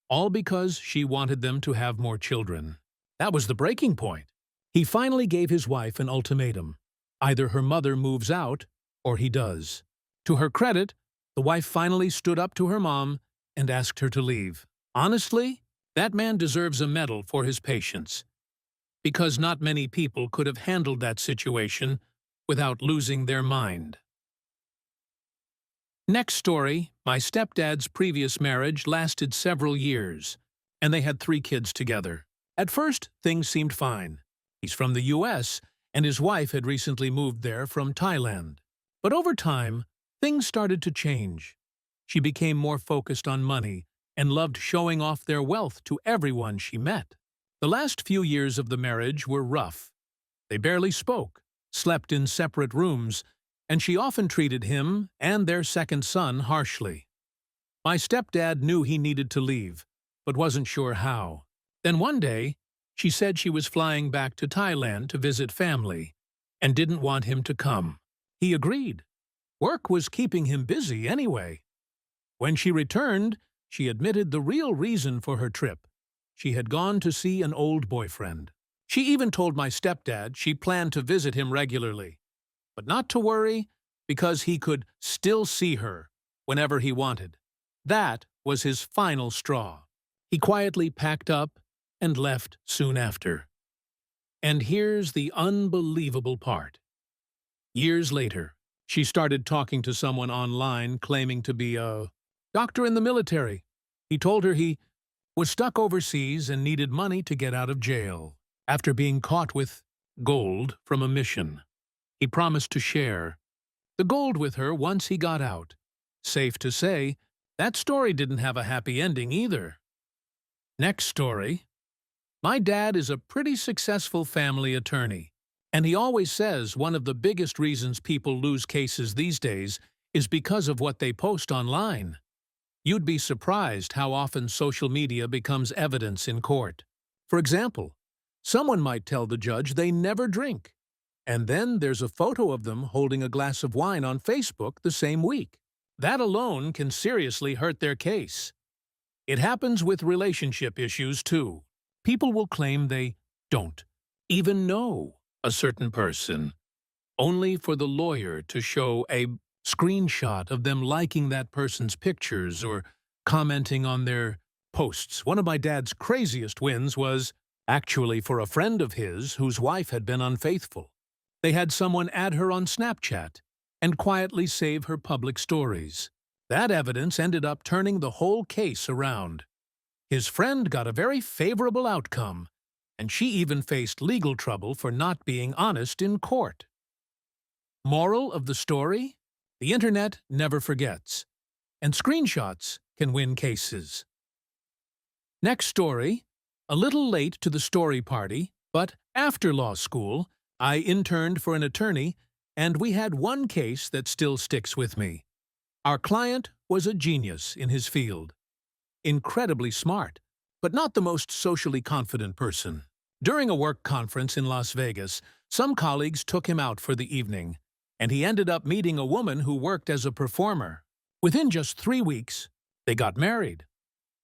all because she wanted them to have more children. That was the breaking point. He finally gave his wife an ultimatum. Either her mother moves out, or he does. To her credit, the wife finally stood up to her mom and asked her to leave. Honestly, that man deserves a medal for his patience, because not many people could have handled that situation without losing their mind. Next story, my stepdad's previous marriage lasted several years, and they had 3 kids together. At first, things seemed fine. He's from the U.S., and his wife had recently moved there from Thailand. But over time, things started to change. She became more focused on money and loved showing off their wealth to everyone she met. The last few years of the marriage were rough. They barely spoke, slept in separate rooms, and she often treated him and their second son harshly. My stepdad knew he needed to leave, but wasn't sure how. Then one day, she said she was flying back to Thailand to visit family and didn't want him to come. He agreed. Work was keeping him busy anyway. When she returned, she admitted the real reason for her trip. She had gone to see an old boyfriend. She even told my stepdad she planned to visit him regularly, but not to worry because he could still see her whenever he wanted. That was his final straw. He quietly packed up and left soon after. And here's the unbelievable part. Years later, she started talking to someone online claiming to be a doctor in the military. He told her he was stuck overseas and needed money to get out of jail after being caught with gold from a mission. He promised to share the gold with her once he got out. Safe to say, that story didn't have a happy ending either. Next story. My dad is a pretty successful family attorney, and he always says one of the biggest reasons people lose cases these days is because of what they post online. You'd be surprised how often social media becomes evidence in court. For example, someone might tell the judge they never drink, and then there's a photo of them holding a glass of wine on Facebook the same week. That alone can seriously hurt their case. It happens with relationship issues, too. People will claim they don't even know a certain person, only for the lawyer to show a screenshot of them liking that person's pictures or commenting on their posts. One of my dad's craziest wins was actually for a friend of his whose wife had been unfaithful. They had someone add her on Snapchat and quietly save her public stories. That evidence ended up turning the whole case around. His friend got a very favorable outcome, and she even faced legal trouble for not being honest in court. Moral of the story? The internet never forgets, and screenshots can win cases. Next story. A little late to the story party, but after law school, I interned for an attorney, and we had one case that still sticks with me. Our client was a genius in his field. Incredibly smart, but not the most socially confident person. During a work conference in Las Vegas, some colleagues took him out for the evening, and he ended up meeting a woman who worked as a performer. Within just 3 weeks, they got married.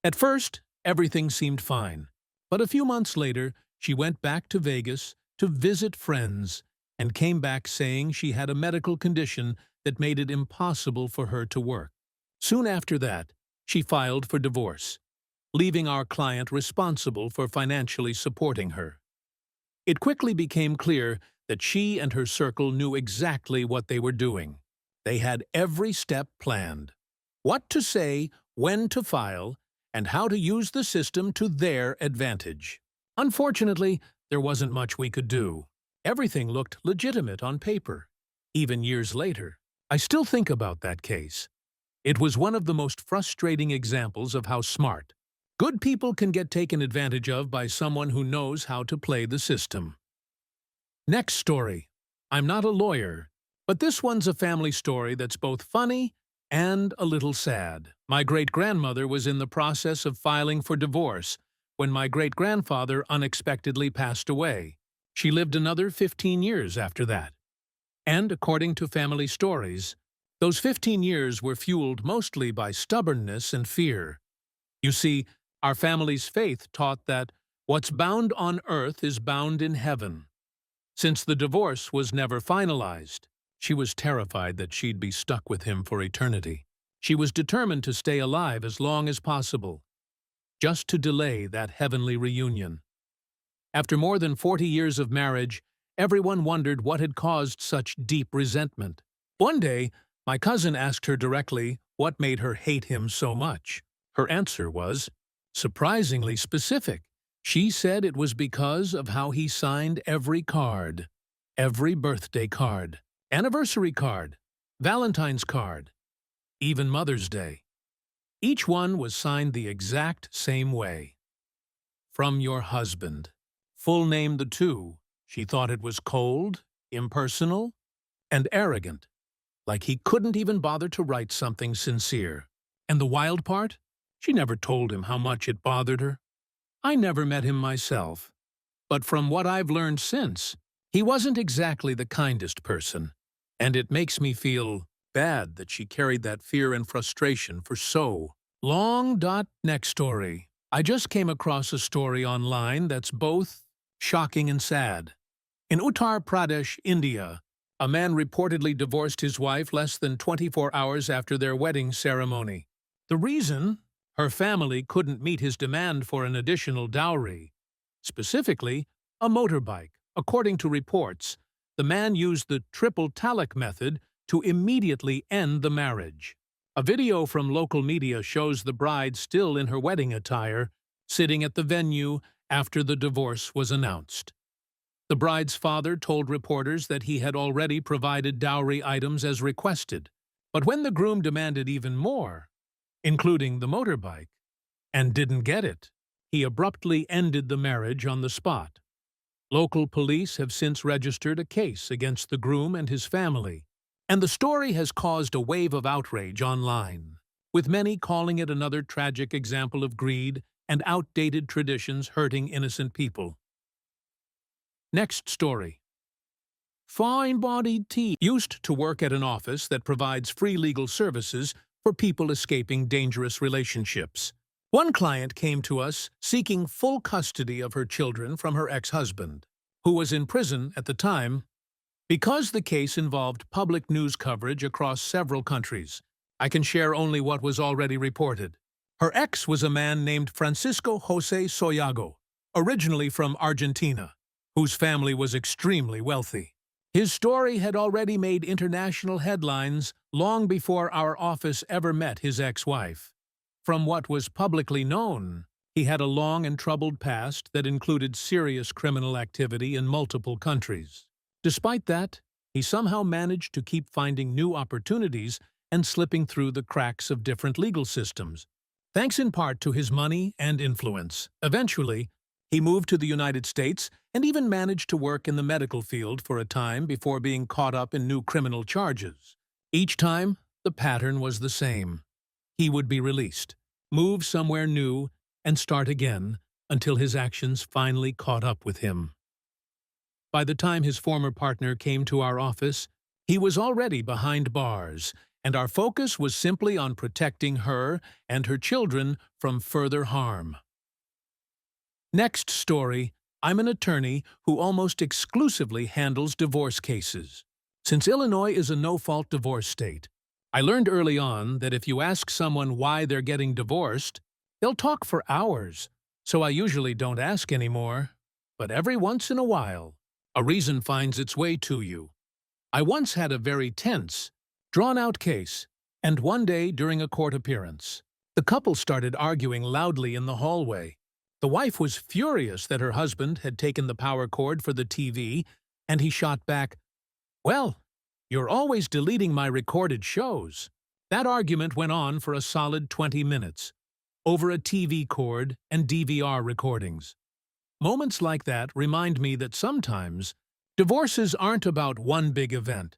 At first, everything seemed fine, but a few months later, she went back to Vegas to visit friends and came back saying she had a medical condition that made it impossible for her to work. Soon after that, she filed for divorce, leaving our client responsible for financially supporting her. It quickly became clear that she and her circle knew exactly what they were doing. They had every step planned: what to say, when to file, and how to use the system to their advantage. Unfortunately, there wasn't much we could do. Everything looked legitimate on paper. Even years later, I still think about that case. It was one of the most frustrating examples of how smart good people can get taken advantage of by someone who knows how to play the system. Next story. I'm not a lawyer, but this one's a family story that's both funny and a little sad. My great-grandmother was in the process of filing for divorce when my great-grandfather unexpectedly passed away. She lived another 15 years after that. And according to family stories, those 15 years were fueled mostly by stubbornness and fear. You see, our family's faith taught that what's bound on earth is bound in heaven. Since the divorce was never finalized, she was terrified that she'd be stuck with him for eternity. She was determined to stay alive as long as possible, just to delay that heavenly reunion. After more than 40 years of marriage, everyone wondered what had caused such deep resentment. One day, my cousin asked her directly what made her hate him so much. Her answer was surprisingly specific. She said it was because of how he signed every card, every birthday card, anniversary card, Valentine's card, even Mother's Day. Each one was signed the exact same way. From your husband. Full name the two. She thought it was cold, impersonal, and arrogant, like he couldn't even bother to write something sincere. And the wild part? She never told him how much it bothered her. I never met him myself, but from what I've learned since, he wasn't exactly the kindest person, and it makes me feel bad that she carried that fear and frustration for so long. Next story. I just came across a story online that's both shocking and sad. In Uttar Pradesh, India, a man reportedly divorced his wife less than 24 hours after their wedding ceremony. The reason? Her family couldn't meet his demand for an additional dowry, specifically a motorbike. According to reports, the man used the triple talaq method to immediately end the marriage. A video from local media shows the bride still in her wedding attire, sitting at the venue after the divorce was announced. The bride's father told reporters that he had already provided dowry items as requested, but when the groom demanded even more, including the motorbike, and didn't get it, he abruptly ended the marriage on the spot. Local police have since registered a case against the groom and his family, and the story has caused a wave of outrage online, with many calling it another tragic example of greed and outdated traditions hurting innocent people. Next story. Fine-bodied teen used to work at an office that provides free legal services for people escaping dangerous relationships. One client came to us seeking full custody of her children from her ex-husband, who was in prison at the time. Because the case involved public news coverage across several countries, I can share only what was already reported. Her ex was a man named Francisco José Soyago, originally from Argentina, whose family was extremely wealthy. His story had already made international headlines long before our office ever met his ex-wife. From what was publicly known, he had a long and troubled past that included serious criminal activity in multiple countries. Despite that, he somehow managed to keep finding new opportunities and slipping through the cracks of different legal systems, thanks in part to his money and influence. Eventually, he moved to the United States and even managed to work in the medical field for a time before being caught up in new criminal charges. Each time, the pattern was the same. He would be released, move somewhere new, and start again until his actions finally caught up with him. By the time his former partner came to our office, he was already behind bars and our focus was simply on protecting her and her children from further harm. Next story, I'm an attorney who almost exclusively handles divorce cases. Since Illinois is a no-fault divorce state, I learned early on that if you ask someone why they're getting divorced, they'll talk for hours, so I usually don't ask anymore. But every once in a while, a reason finds its way to you. I once had a very tense, drawn-out case, and one day during a court appearance, the couple started arguing loudly in the hallway. The wife was furious that her husband had taken the power cord for the TV, and he shot back, "Well, you're always deleting my recorded shows." That argument went on for a solid 20 minutes, over a TV cord and DVR recordings. Moments like that remind me that sometimes divorces aren't about one big event.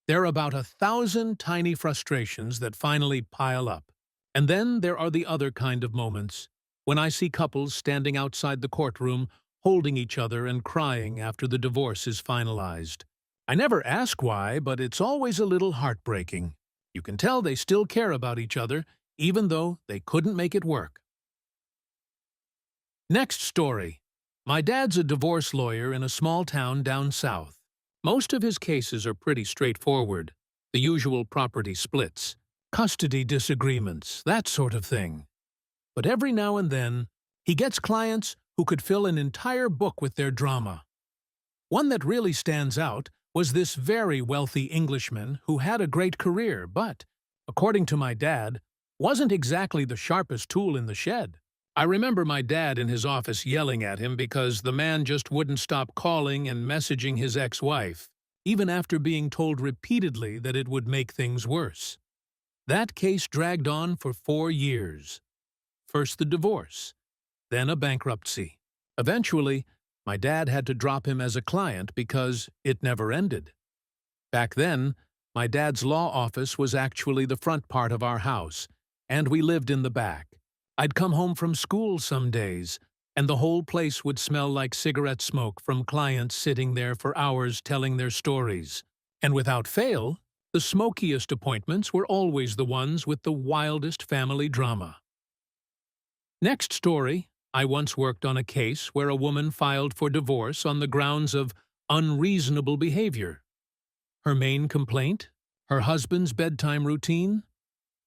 They're about 1,000 tiny frustrations that finally pile up. And then there are the other kind of moments, when I see couples standing outside the courtroom, holding each other and crying after the divorce is finalized. I never ask why, but it's always a little heartbreaking. You can tell they still care about each other, even though they couldn't make it work. Next story. My dad's a divorce lawyer in a small town down south. Most of his cases are pretty straightforward. The usual property splits, custody disagreements, that sort of thing. But every now and then, he gets clients who could fill an entire book with their drama. One that really stands out was this very wealthy Englishman who had a great career but, according to my dad, wasn't exactly the sharpest tool in the shed. I remember my dad in his office yelling at him because the man just wouldn't stop calling and messaging his ex-wife, even after being told repeatedly that it would make things worse. That case dragged on for 4 years. First the divorce, then a bankruptcy. Eventually, my dad had to drop him as a client because it never ended. Back then, my dad's law office was actually the front part of our house, and we lived in the back. I'd come home from school some days, and the whole place would smell like cigarette smoke from clients sitting there for hours telling their stories. And without fail, the smokiest appointments were always the ones with the wildest family drama. Next story, I once worked on a case where a woman filed for divorce on the grounds of unreasonable behavior. Her main complaint? Her husband's bedtime routine?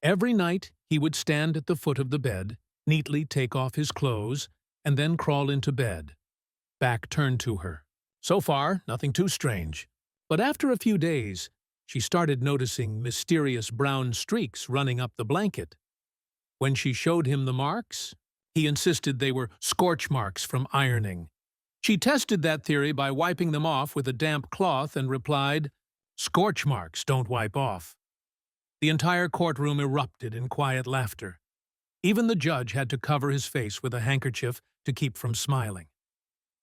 Every night, he would stand at the foot of the bed, neatly take off his clothes, and then crawl into bed, back turned to her. So far, nothing too strange. But after a few days, she started noticing mysterious brown streaks running up the blanket. When she showed him the marks, he insisted they were scorch marks from ironing. She tested that theory by wiping them off with a damp cloth and replied, "Scorch marks don't wipe off." The entire courtroom erupted in quiet laughter. Even the judge had to cover his face with a handkerchief to keep from smiling.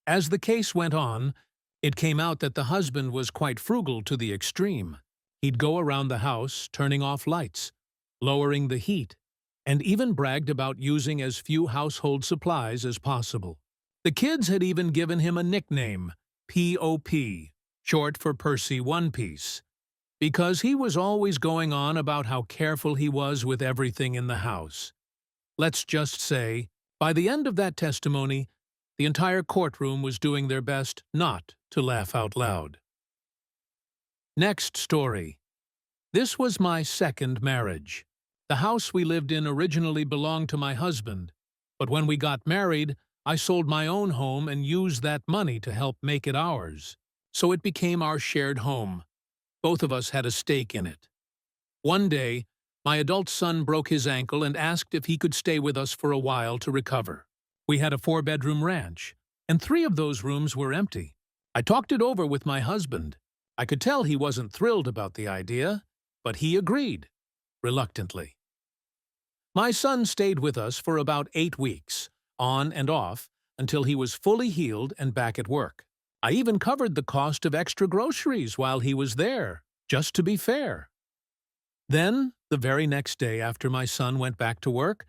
As the case went on, it came out that the husband was quite frugal to the extreme. He'd go around the house, turning off lights, lowering the heat, and even bragged about using as few household supplies as possible. The kids had even given him a nickname, P.O.P., short for Percy One Piece, because he was always going on about how careful he was with everything in the house. Let's just say, by the end of that testimony, the entire courtroom was doing their best not to laugh out loud. Next story. This was my second marriage. The house we lived in originally belonged to my husband, but when we got married, I sold my own home and used that money to help make it ours. So it became our shared home. Both of us had a stake in it. One day, my adult son broke his ankle and asked if he could stay with us for a while to recover. We had a 4-bedroom ranch, and 3 of those rooms were empty. I talked it over with my husband. I could tell he wasn't thrilled about the idea, but he agreed, reluctantly. My son stayed with us for about 8 weeks, on and off, until he was fully healed and back at work. I even covered the cost of extra groceries while he was there, just to be fair. Then, the very next day after my son went back to work,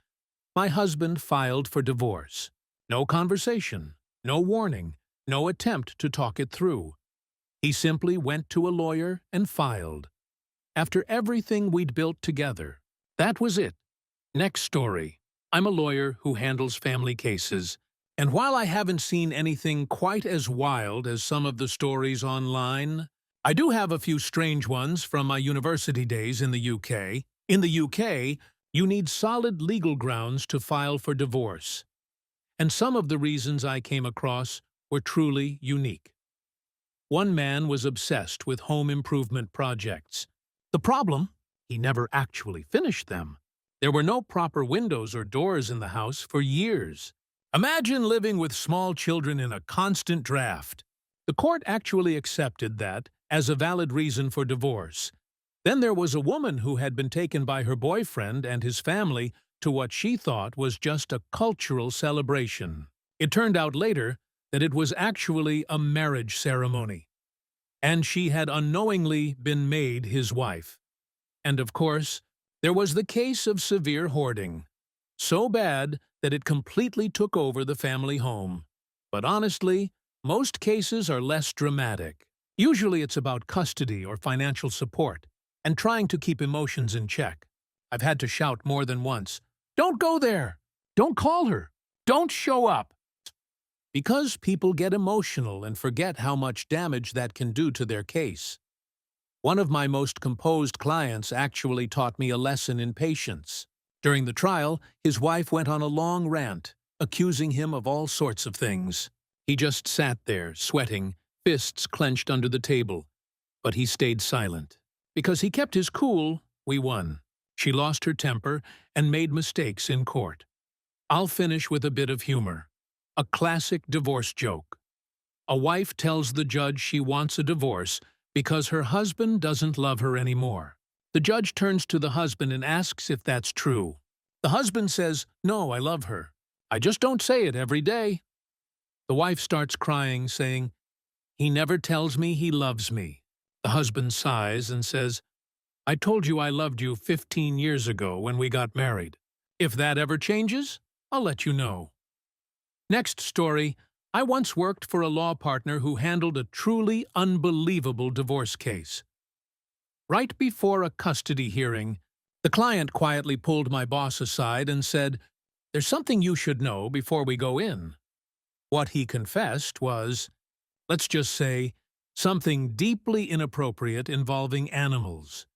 my husband filed for divorce. No conversation, no warning, no attempt to talk it through. He simply went to a lawyer and filed. after everything we'd built together. That was it. Next story. I'm a lawyer who handles family cases, and while I haven't seen anything quite as wild as some of the stories online, I do have a few strange ones from my university days in the UK. In the UK, you need solid legal grounds to file for divorce, and some of the reasons I came across were truly unique. One man was obsessed with home improvement projects. The problem? He never actually finished them. There were no proper windows or doors in the house for years. Imagine living with small children in a constant draft. The court actually accepted that as a valid reason for divorce. Then there was a woman who had been taken by her boyfriend and his family to what she thought was just a cultural celebration. It turned out later that it was actually a marriage ceremony, and she had unknowingly been made his wife. And of course, there was the case of severe hoarding, so bad that it completely took over the family home. But honestly, most cases are less dramatic. Usually it's about custody or financial support, and trying to keep emotions in check. I've had to shout more than once, "Don't go there! Don't call her! Don't show up!" Because people get emotional and forget how much damage that can do to their case. One of my most composed clients actually taught me a lesson in patience. During the trial, his wife went on a long rant, accusing him of all sorts of things. He just sat there, sweating, fists clenched under the table. But he stayed silent. Because he kept his cool, we won. She lost her temper and made mistakes in court. I'll finish with a bit of humor. A classic divorce joke. A wife tells the judge she wants a divorce because her husband doesn't love her anymore. The judge turns to the husband and asks if that's true. The husband says, "No, I love her. I just don't say it every day." The wife starts crying, saying, "He never tells me he loves me." The husband sighs and says, "I told you I loved you 15 years ago when we got married. If that ever changes, I'll let you know." Next story. I once worked for a law partner who handled a truly unbelievable divorce case. Right before a custody hearing, the client quietly pulled my boss aside and said, "There's something you should know before we go in." What he confessed was, let's just say, something deeply inappropriate involving animals.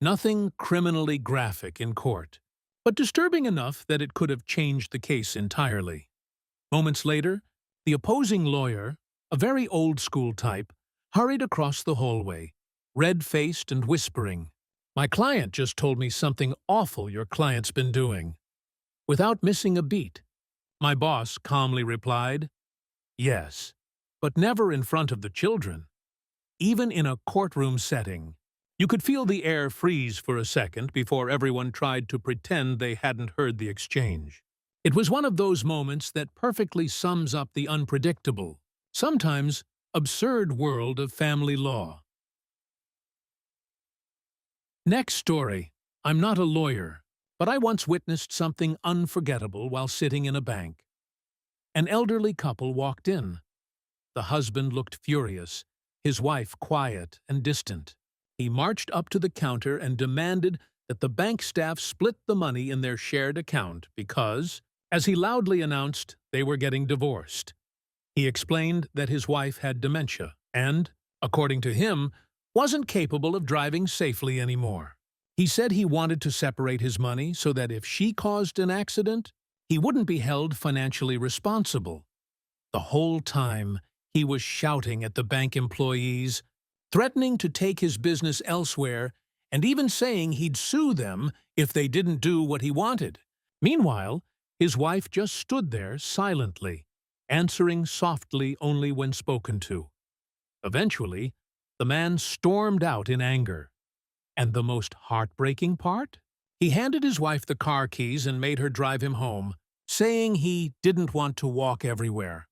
Nothing criminally graphic in court, but disturbing enough that it could have changed the case entirely. Moments later, the opposing lawyer, a very old-school type, hurried across the hallway, red-faced and whispering, "My client just told me something awful your client's been doing." Without missing a beat, my boss calmly replied, "Yes, but never in front of the children." Even in a courtroom setting, you could feel the air freeze for a second before everyone tried to pretend they hadn't heard the exchange. It was one of those moments that perfectly sums up the unpredictable, sometimes absurd world of family law. Next story. I'm not a lawyer, but I once witnessed something unforgettable while sitting in a bank. An elderly couple walked in. The husband looked furious, his wife quiet and distant. He marched up to the counter and demanded that the bank staff split the money in their shared account because, as he loudly announced, they were getting divorced. He explained that his wife had dementia and, according to him, wasn't capable of driving safely anymore. He said he wanted to separate his money so that if she caused an accident, he wouldn't be held financially responsible. The whole time, he was shouting at the bank employees, threatening to take his business elsewhere, and even saying he'd sue them if they didn't do what he wanted. Meanwhile, his wife just stood there silently, answering softly only when spoken to. Eventually, the man stormed out in anger. And the most heartbreaking part? He handed his wife the car keys and made her drive him home, saying he didn't want to walk everywhere.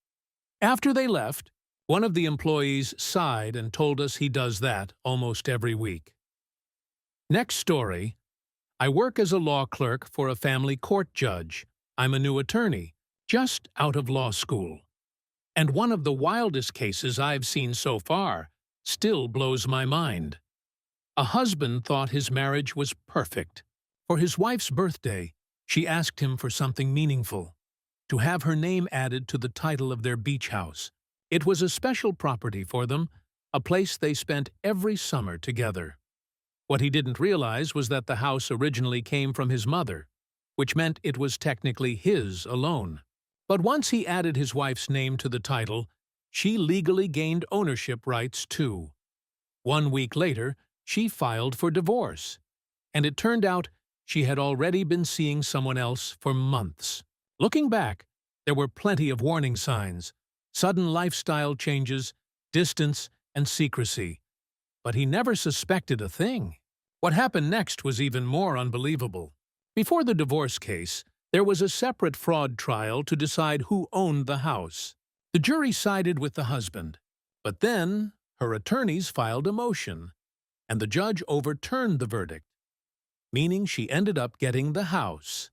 After they left, one of the employees sighed and told us he does that almost every week. Next story. I work as a law clerk for a family court judge. I'm a new attorney, just out of law school. And one of the wildest cases I've seen so far still blows my mind. A husband thought his marriage was perfect. For his wife's birthday, she asked him for something meaningful, to have her name added to the title of their beach house. It was a special property for them, a place they spent every summer together. What he didn't realize was that the house originally came from his mother, which meant it was technically his alone. But once he added his wife's name to the title, she legally gained ownership rights too. 1 week later, she filed for divorce, and it turned out she had already been seeing someone else for months. Looking back, there were plenty of warning signs: sudden lifestyle changes, distance, and secrecy. But he never suspected a thing. What happened next was even more unbelievable. Before the divorce case, there was a separate fraud trial to decide who owned the house. The jury sided with the husband, but then her attorneys filed a motion, and the judge overturned the verdict, meaning she ended up getting the house.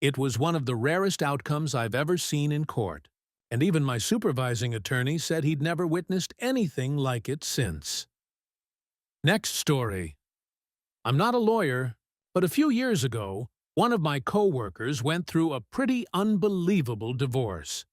It was one of the rarest outcomes I've ever seen in court, and even my supervising attorney said he'd never witnessed anything like it since. Next story. I'm not a lawyer, but a few years ago, one of my co-workers went through a pretty unbelievable divorce.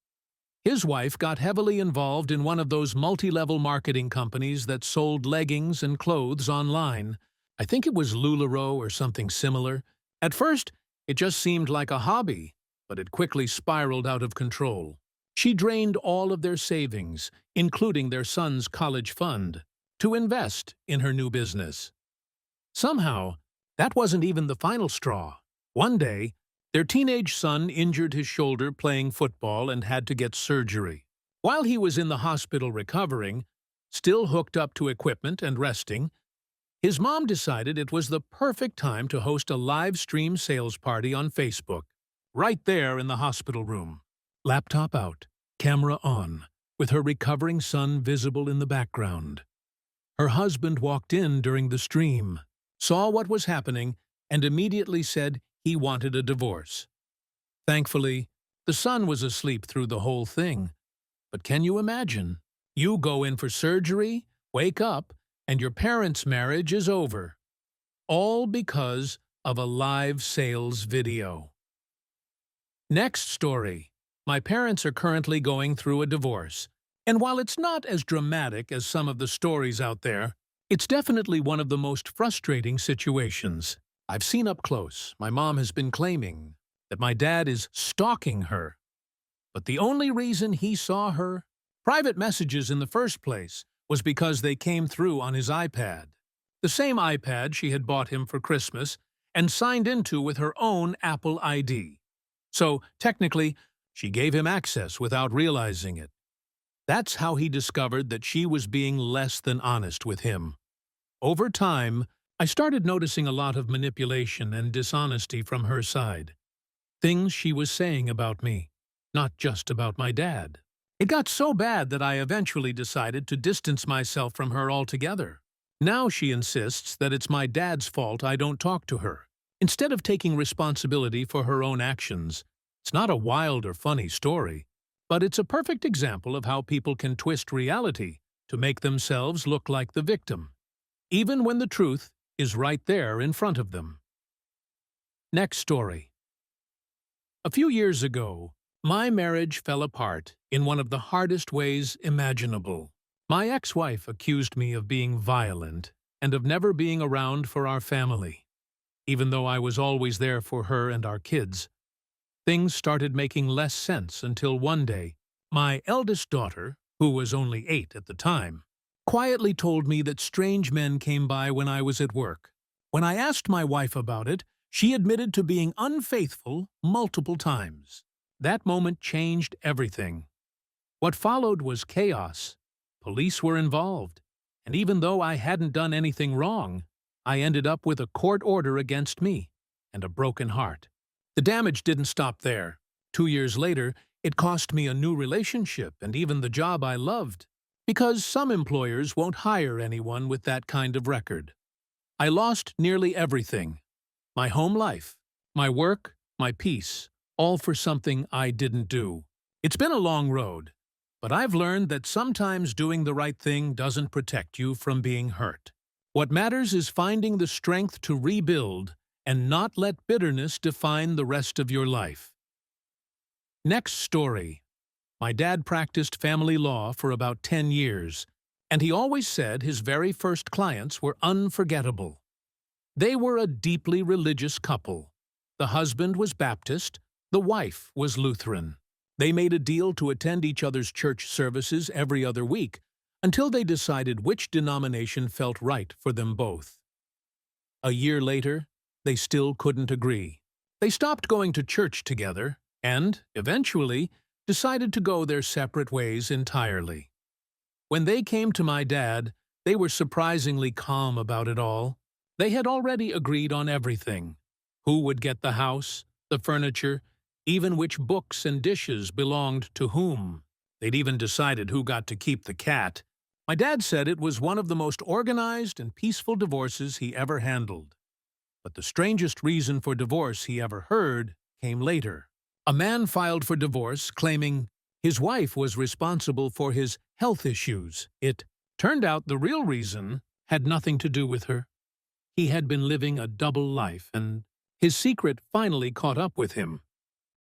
His wife got heavily involved in one of those multi-level marketing companies that sold leggings and clothes online. I think it was LuLaRoe or something similar. At first, it just seemed like a hobby, but it quickly spiraled out of control. She drained all of their savings, including their son's college fund, to invest in her new business. Somehow, that wasn't even the final straw. One day, their teenage son injured his shoulder playing football and had to get surgery. While he was in the hospital recovering, still hooked up to equipment and resting, his mom decided it was the perfect time to host a live stream sales party on Facebook, right there in the hospital room. Laptop out, camera on, with her recovering son visible in the background. Her husband walked in during the stream, saw what was happening, and immediately said he wanted a divorce. Thankfully, the son was asleep through the whole thing. But can you imagine? You go in for surgery, wake up, and your parents' marriage is over. All because of a live sales video. Next story. My parents are currently going through a divorce. And while it's not as dramatic as some of the stories out there, it's definitely one of the most frustrating situations. I've seen up close, my mom has been claiming that my dad is stalking her. But the only reason he saw her private messages in the first place was because they came through on his iPad. The same iPad she had bought him for Christmas and signed into with her own Apple ID. So, technically, she gave him access without realizing it. That's how he discovered that she was being less than honest with him. Over time, I started noticing a lot of manipulation and dishonesty from her side. Things she was saying about me, not just about my dad. It got so bad that I eventually decided to distance myself from her altogether. Now she insists that it's my dad's fault I don't talk to her, instead of taking responsibility for her own actions. It's not a wild or funny story, but it's a perfect example of how people can twist reality to make themselves look like the victim, even when the truth is right there in front of them. Next story. A few years ago, my marriage fell apart in one of the hardest ways imaginable. My ex-wife accused me of being violent and of never being around for our family. Even though I was always there for her and our kids, things started making less sense until one day, my eldest daughter, who was only 8 at the time, quietly told me that strange men came by when I was at work. When I asked my wife about it, she admitted to being unfaithful multiple times. That moment changed everything. What followed was chaos. Police were involved, and even though I hadn't done anything wrong, I ended up with a court order against me and a broken heart. The damage didn't stop there. 2 years later, it cost me a new relationship and even the job I loved, because some employers won't hire anyone with that kind of record. I lost nearly everything: my home life, my work, my peace, all for something I didn't do. It's been a long road, but I've learned that sometimes doing the right thing doesn't protect you from being hurt. What matters is finding the strength to rebuild and not let bitterness define the rest of your life. Next story. My dad practiced family law for about 10 years, and he always said his very first clients were unforgettable. They were a deeply religious couple. The husband was Baptist, the wife was Lutheran. They made a deal to attend each other's church services every other week until they decided which denomination felt right for them both. A year later, they still couldn't agree. They stopped going to church together and, eventually, decided to go their separate ways entirely. When they came to my dad, they were surprisingly calm about it all. They had already agreed on everything: who would get the house, the furniture, even which books and dishes belonged to whom. They'd even decided who got to keep the cat. My dad said it was one of the most organized and peaceful divorces he ever handled. But the strangest reason for divorce he ever heard came later. A man filed for divorce claiming his wife was responsible for his health issues. It turned out the real reason had nothing to do with her. He had been living a double life, and his secret finally caught up with him.